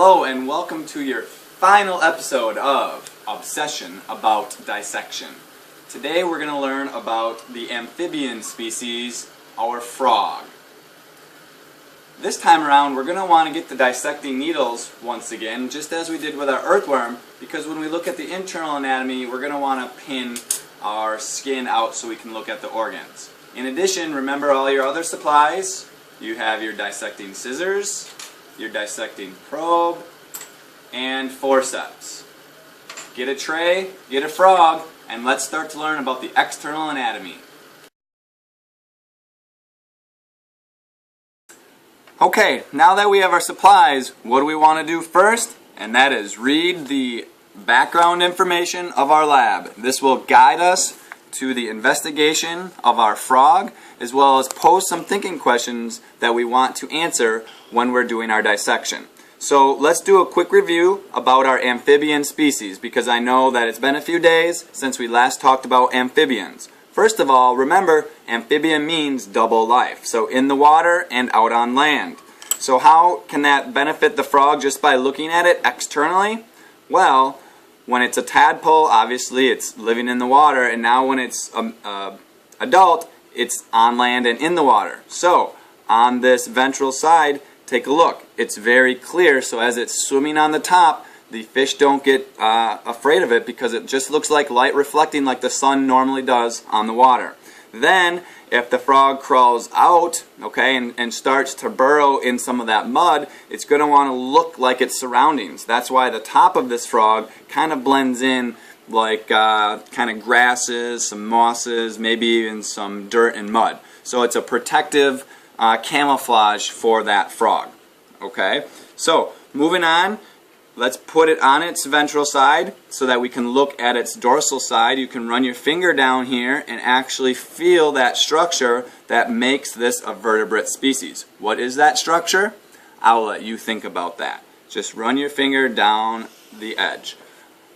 Hello and welcome to your final episode of Obsession About Dissection. Today we're going to learn about the amphibian species, our frog. This time around we're going to want to get the dissecting needles once again, just as we did with our earthworm, because when we look at the internal anatomy we're going to want to pin our skin out so we can look at the organs. In addition, remember all your other supplies. You have your dissecting scissors, your dissecting probe, and forceps. Get a tray, get a frog, and let's start to learn about the external anatomy. Okay, now that we have our supplies, what do we want to do first? And that is read the background information of our lab. This will guide us to the investigation of our frog, as well as pose some thinking questions that we want to answer when we're doing our dissection. So let's do a quick review about our amphibian species, because I know that it's been a few days since we last talked about amphibians. First of all, remember, amphibian means double life, so in the water and out on land. So how can that benefit the frog just by looking at it externally? Well, when it's a tadpole, obviously it's living in the water, and now when it's adult, it's on land and in the water. So on this ventral side, take a look. It's very clear, so as it's swimming on the top, the fish don't get afraid of it because it just looks like light reflecting like the sun normally does on the water. Then, if the frog crawls out, okay, and starts to burrow in some of that mud, it's going to want to look like its surroundings. That's why the top of this frog kind of blends in like kind of grasses, some mosses, maybe even some dirt and mud. So it's a protective camouflage for that frog. Okay, so moving on. Let's put it on its ventral side so that we can look at its dorsal side. You can run your finger down here and actually feel that structure that makes this a vertebrate species. What is that structure? I'll let you think about that. Just run your finger down the edge.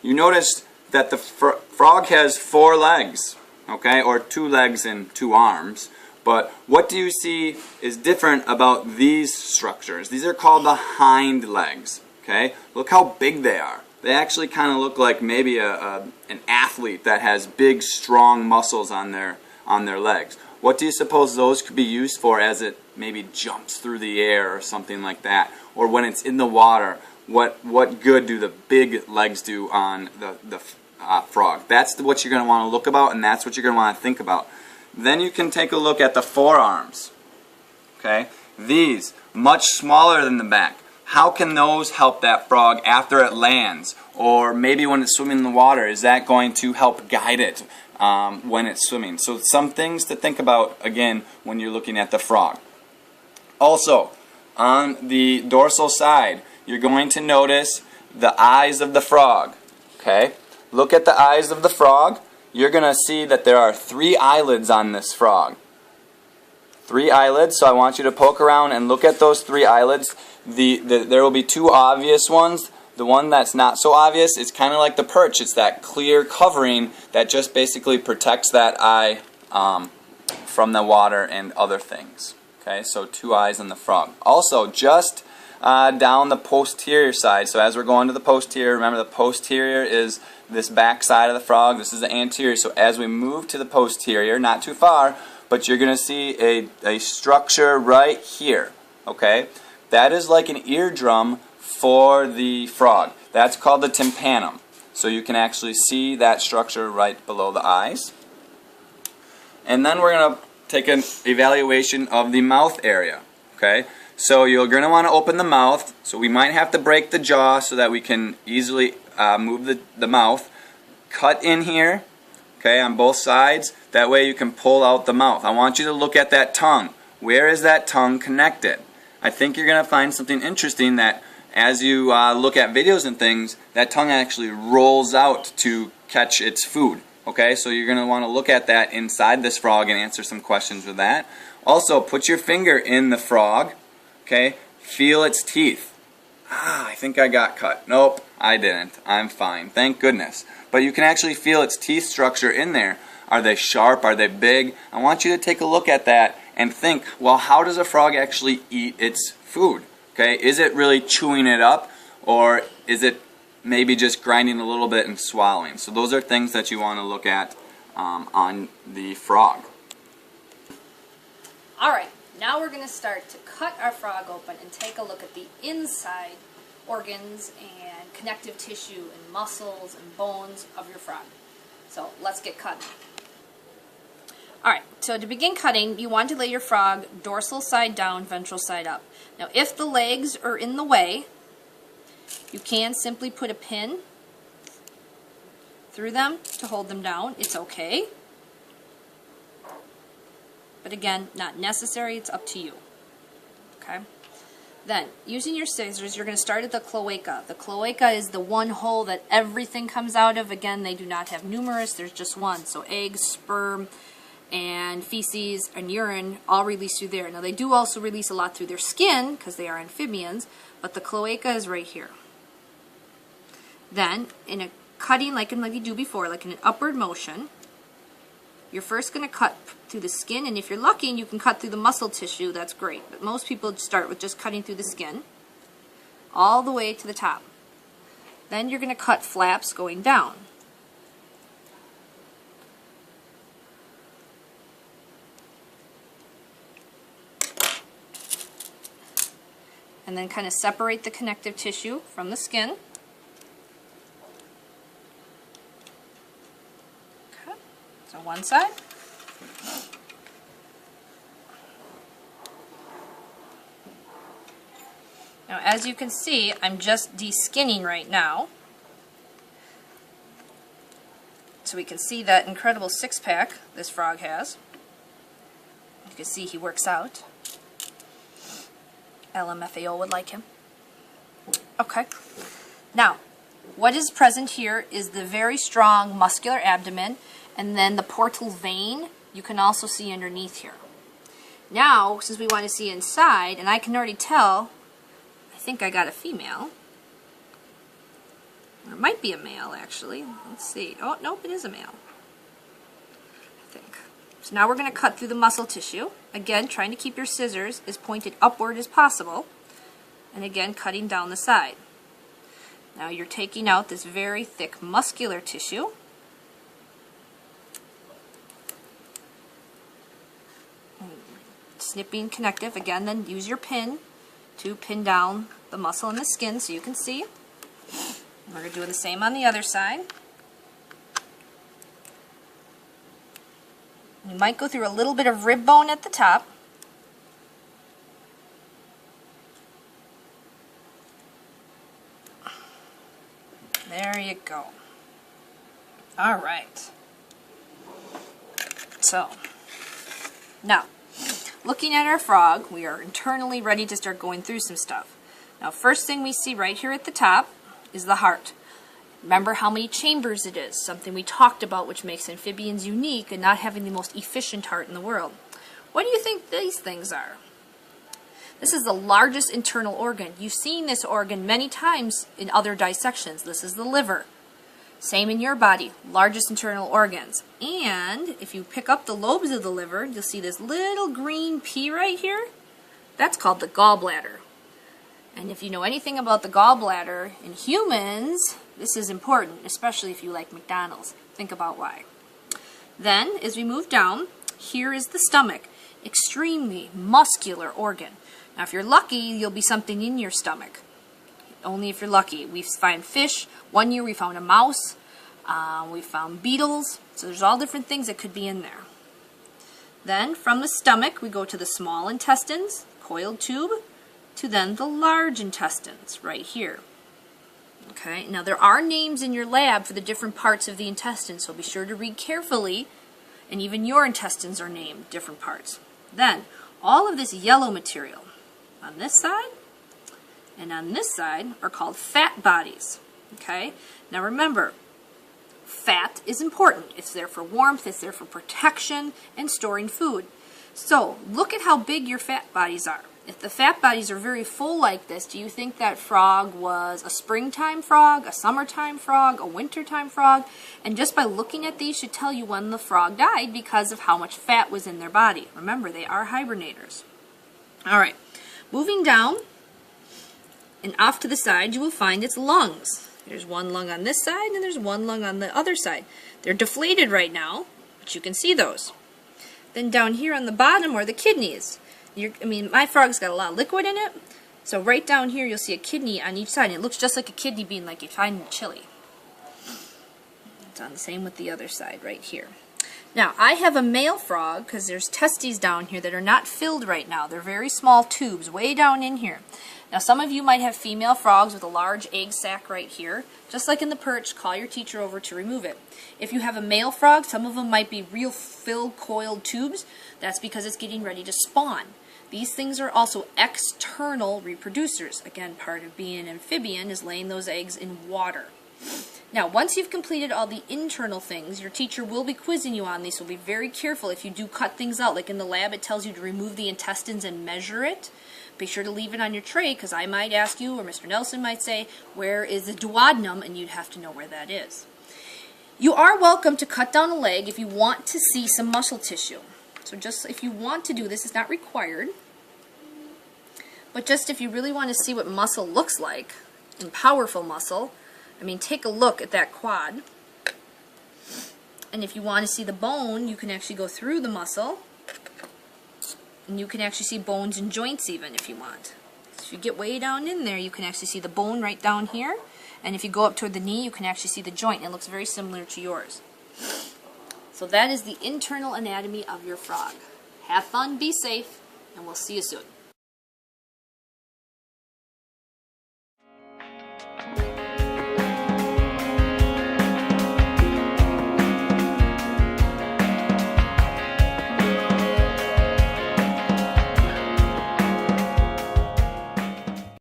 You notice that the frog has 4 legs, okay, or 2 legs and 2 arms. But what do you see is different about these structures? These are called the hind legs. Okay, look how big they are. They actually kind of look like maybe an athlete that has big, strong muscles on their legs. What do you suppose those could be used for as it maybe jumps through the air or something like that? Or when it's in the water, what good do the big legs do on the frog? That's what you're going to want to look about, and that's what you're going to want to think about. Then you can take a look at the forearms. Okay, these much smaller than the back. How can those help that frog after it lands? Or maybe when it's swimming in the water, is that going to help guide it when it's swimming? So some things to think about, again, when you're looking at the frog. Also, on the dorsal side, you're going to notice the eyes of the frog. Okay? Look at the eyes of the frog. You're going to see that there are 3 eyelids on this frog. 3 eyelids, so I want you to poke around and look at those 3 eyelids. There will be 2 obvious ones. The one that's not so obvious is kind of like the perch. It's that clear covering that just basically protects that eye from the water and other things. Okay, so 2 eyes on the frog. Also, just down the posterior side, so as we're going to the posterior, remember the posterior is this back side of the frog. This is the anterior, so as we move to the posterior, not too far, but you're going to see a structure right here. Okay? That is like an eardrum for the frog. That's called the tympanum. So you can actually see that structure right below the eyes. And then we're going to take an evaluation of the mouth area. Okay? So you're going to want to open the mouth. So we might have to break the jaw so that we can easily move the mouth. Cut in here, okay, on both sides. That way you can pull out the mouth. I want you to look at that tongue. Where is that tongue connected? I think you're going to find something interesting that as you look at videos and things, that tongue actually rolls out to catch its food. Okay, so you're going to want to look at that inside this frog and answer some questions with that. Also, put your finger in the frog. Okay, feel its teeth. I think I got cut. Nope, I didn't. I'm fine. Thank goodness. But you can actually feel its teeth structure in there. Are they sharp? Are they big? I want you to take a look at that and think, well, how does a frog actually eat its food? Okay, is it really chewing it up, or is it maybe just grinding a little bit and swallowing? So those are things that you want to look at on the frog. Alright, now we're going to start to cut our frog open and take a look at the inside organs and connective tissue and muscles and bones of your frog. So let's get cutting. Alright, so to begin cutting, you want to lay your frog dorsal side down, ventral side up. Now if the legs are in the way, you can simply put a pin through them to hold them down. It's okay. But again, not necessary, it's up to you. Okay? Then, using your scissors, you're going to start at the cloaca. The cloaca is the one hole that everything comes out of. Again, they do not have numerous, there's just one. So eggs, sperm, and feces and urine all release through there. Now they do also release a lot through their skin because they are amphibians, but the cloaca is right here. Then, in a cutting like you do before, like in an upward motion, you're first going to cut through the skin, and if you're lucky and you can cut through the muscle tissue, that's great. But most people start with just cutting through the skin all the way to the top. Then you're going to cut flaps going down. And then kind of separate the connective tissue from the skin. Okay, so one side. Now as you can see, I'm just de-skinning right now. So we can see that incredible six-pack this frog has. You can see he works out. LMFAO would like him. Okay. Now, what is present here is the very strong muscular abdomen, and then the portal vein you can also see underneath here. Now, since we want to see inside, and I can already tell, I think I got a female. Or it might be a male, actually. Let's see. Oh, nope, it is a male. I think. So now we're going to cut through the muscle tissue. Again, trying to keep your scissors as pointed upward as possible. And again, cutting down the side. Now you're taking out this very thick muscular tissue. Snipping connective. Again, then use your pin to pin down the muscle and the skin so you can see. We're going to do the same on the other side. You might go through a little bit of rib bone at the top. There you go. All right. So, now, looking at our frog, we are internally ready to start going through some stuff. Now, first thing we see right here at the top is the heart. Remember how many chambers it is, something we talked about which makes amphibians unique and not having the most efficient heart in the world. What do you think these things are? This is the largest internal organ. You've seen this organ many times in other dissections. This is the liver. Same in your body, largest internal organs. And if you pick up the lobes of the liver, you'll see this little green pea right here. That's called the gallbladder. And if you know anything about the gallbladder in humans, this is important, especially if you like McDonald's. Think about why. Then, as we move down, here is the stomach. Extremely muscular organ. Now, if you're lucky, you'll be something in your stomach. Only if you're lucky. We find fish. One year we found a mouse. We found beetles. So there's all different things that could be in there. Then, from the stomach, we go to the small intestines, coiled tube, to then the large intestines, right here. Okay, now there are names in your lab for the different parts of the intestine, so be sure to read carefully, and even your intestines are named different parts. Then, all of this yellow material on this side and on this side are called fat bodies. Okay, now remember, fat is important. It's there for warmth, it's there for protection, and storing food. So, look at how big your fat bodies are. If the fat bodies are very full like this, do you think that frog was a springtime frog, a summertime frog, a wintertime frog? And just by looking at these should tell you when the frog died because of how much fat was in their body. Remember, they are hibernators. Alright, moving down, And off to the side you will find its lungs. There's one lung on this side and there's one lung on the other side. They're deflated right now, but you can see those. Then down here on the bottom are the kidneys. My frog's got a lot of liquid in it, so right down here you'll see a kidney on each side. And it looks just like a kidney bean like you find in chili. It's on the same with the other side right here. Now, I have a male frog because there's testes down here that are not filled right now. They're very small tubes way down in here. Now, some of you might have female frogs with a large egg sac right here. Just like in the perch, call your teacher over to remove it. If you have a male frog, some of them might be real filled coiled tubes. That's because it's getting ready to spawn. These things are also external reproducers. Again, part of being an amphibian is laying those eggs in water. Now, once you've completed all the internal things, your teacher will be quizzing you on these, so be very careful if you do cut things out. Like in the lab, it tells you to remove the intestines and measure it. Be sure to leave it on your tray, because I might ask you, or Mr. Nelson might say, where is the duodenum, and you'd have to know where that is. You are welcome to cut down a leg if you want to see some muscle tissue. So just if you want to do this, it's not required. But just if you really want to see what muscle looks like, and powerful muscle, take a look at that quad. And if you want to see the bone, you can actually go through the muscle. And you can actually see bones and joints even if you want. So if you get way down in there, you can actually see the bone right down here. And if you go up toward the knee, you can actually see the joint. It looks very similar to yours. So that is the internal anatomy of your frog. Have fun, be safe, and we'll see you soon.